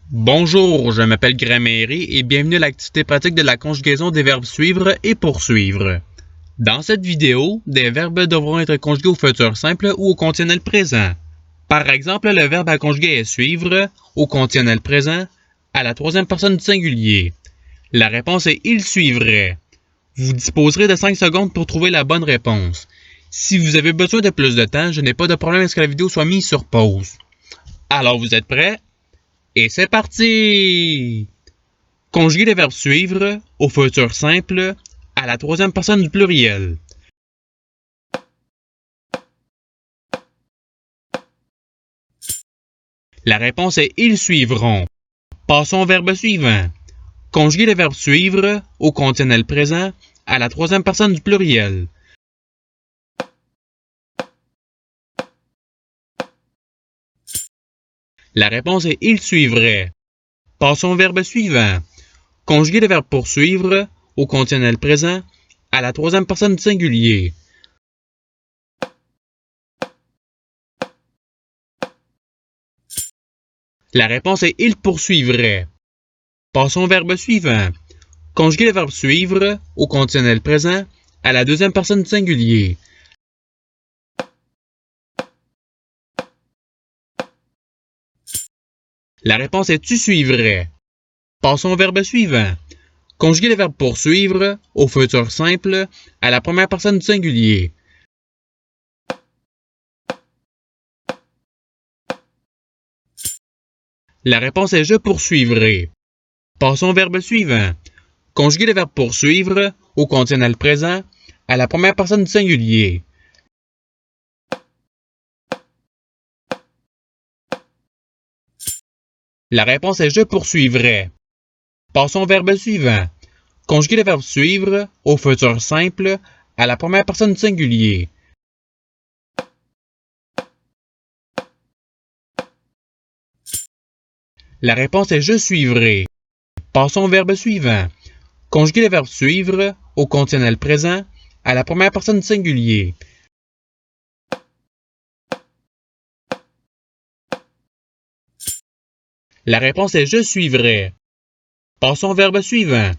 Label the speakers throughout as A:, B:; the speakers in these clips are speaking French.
A: Bonjour, je m'appelle Gramairy et bienvenue à l'activité pratique de la conjugaison des verbes suivre et poursuivre. Dans cette vidéo, des verbes devront être conjugués au futur simple ou au conditionnel présent. Par exemple, le verbe à conjuguer est suivre au conditionnel présent à la troisième personne du singulier. La réponse est il suivrait. Vous disposerez de 5 secondes pour trouver la bonne réponse. Si vous avez besoin de plus de temps, je n'ai pas de problème à ce que la vidéo soit mise sur pause. Alors vous êtes prêts? Et c'est parti! Conjuguer le verbe suivre au futur simple à la troisième personne du pluriel. La réponse est ils suivront. Passons au verbe suivant. Conjuguer le verbe suivre au conditionnel présent à la troisième personne du pluriel. La réponse est ils suivraient. Passons au verbe suivant. Conjuguer le verbe poursuivre au conditionnel présent à la troisième personne du singulier. La réponse est il poursuivrait. Passons au verbe suivant. Conjuguer le verbe suivre au conditionnel présent à la deuxième personne du singulier. La réponse est tu suivrais. Passons au verbe suivant. Conjuguer le verbe poursuivre au futur simple à la première personne du singulier. La réponse est je poursuivrai. Passons au verbe suivant. Conjuguer le verbe poursuivre au conditionnel présent à la première personne du singulier. La réponse est je poursuivrai. Passons au verbe suivant. Conjuguer le verbe suivre au futur simple à la première personne du singulier. La réponse est je suivrai. Passons au verbe suivant. Conjuguer le verbe suivre au conditionnel présent à la première personne du singulier. La réponse est je suivrai. Passons au verbe suivant.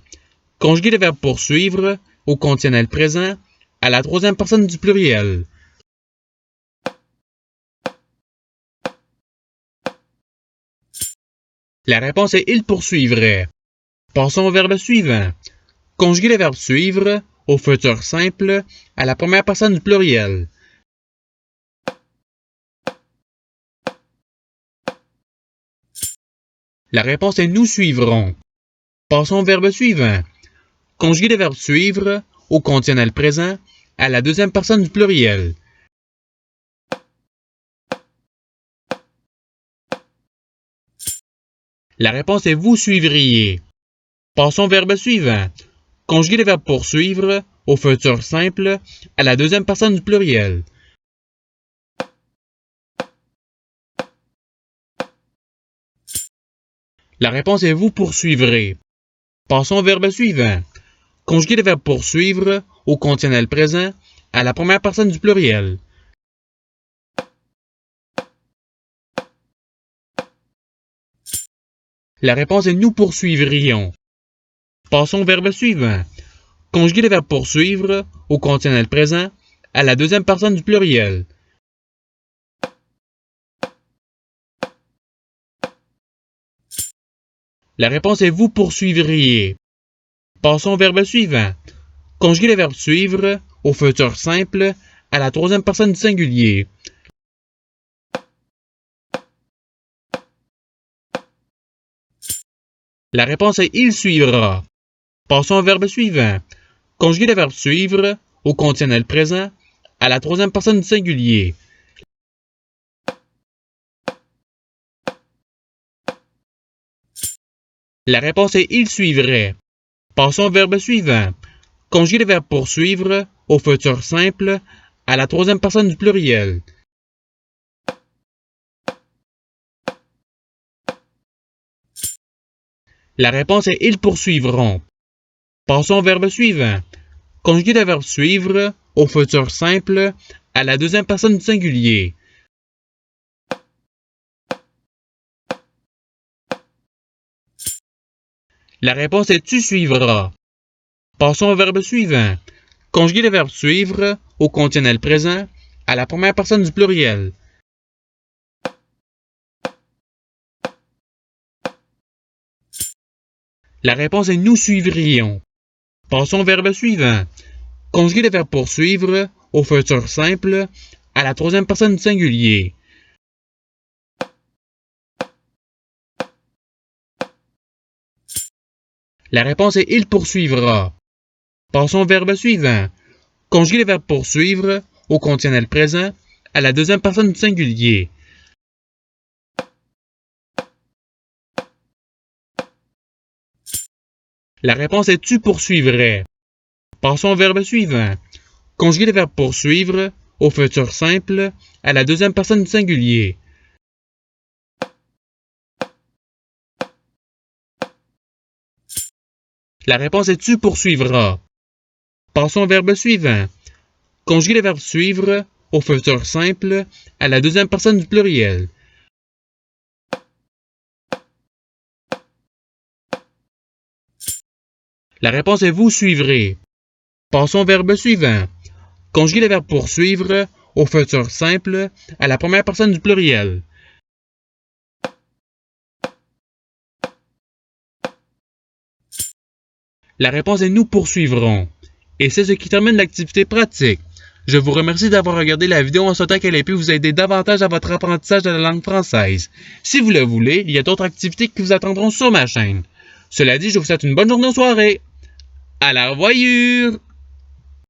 A: Conjuguer le verbe poursuivre au conditionnel présent à la troisième personne du pluriel. La réponse est il poursuivrait. Passons au verbe suivant. Conjuguer le verbe suivre au futur simple à la première personne du pluriel. La réponse est nous suivrons. Passons au verbe suivant. Conjuguer le verbe suivre au conditionnel présent à la deuxième personne du pluriel. La réponse est vous suivriez. Passons au verbe suivant. Conjuguer le verbe poursuivre au futur simple à la deuxième personne du pluriel. La réponse est vous poursuivrez. Passons au verbe suivant. Conjuguer le verbe poursuivre au conditionnel présent à la première personne du pluriel. La réponse est nous poursuivrions. Passons au verbe suivant. Conjuguer le verbe poursuivre au conditionnel présent à la deuxième personne du pluriel. La réponse est vous poursuivriez. Passons au verbe suivant. Conjuguer le verbe suivre au futur simple à la troisième personne du singulier. La réponse est il suivra. Passons au verbe suivant. Conjuguer le verbe suivre au conditionnel présent à la troisième personne du singulier. La réponse est il suivrait. Passons au verbe suivant. Conjuguer le verbe poursuivre au futur simple à la troisième personne du pluriel. La réponse est ils poursuivront. Passons au verbe suivant. Conjuguer le verbe suivre au futur simple à la deuxième personne du singulier. La réponse est tu suivras. Passons au verbe suivant. Conjuguer le verbe suivre au conditionnel présent à la première personne du pluriel. La réponse est nous suivrions. Passons au verbe suivant. Conjuguer le verbe poursuivre au futur simple à la troisième personne du singulier. La réponse est il poursuivra. Passons au verbe suivant. Conjuguer le verbe poursuivre au conditionnel présent à la deuxième personne du singulier. La réponse est tu poursuivrais. Passons au verbe suivant. Conjuguer le verbe poursuivre au futur simple à la deuxième personne du singulier. La réponse est tu poursuivras. Passons au verbe suivant. Conjuguer le verbe suivre au futur simple à la deuxième personne du pluriel. La réponse est vous suivrez. Passons au verbe suivant. Conjuguer le verbe poursuivre au futur simple à la première personne du pluriel. La réponse est nous poursuivrons. Et c'est ce qui termine l'activité pratique. Je vous remercie d'avoir regardé la vidéo en souhaitant qu'elle ait pu vous aider davantage à votre apprentissage de la langue française. Si vous le voulez, il y a d'autres activités qui vous attendront sur ma chaîne. Cela dit, je vous souhaite une bonne journée ou soirée. À la revoyure!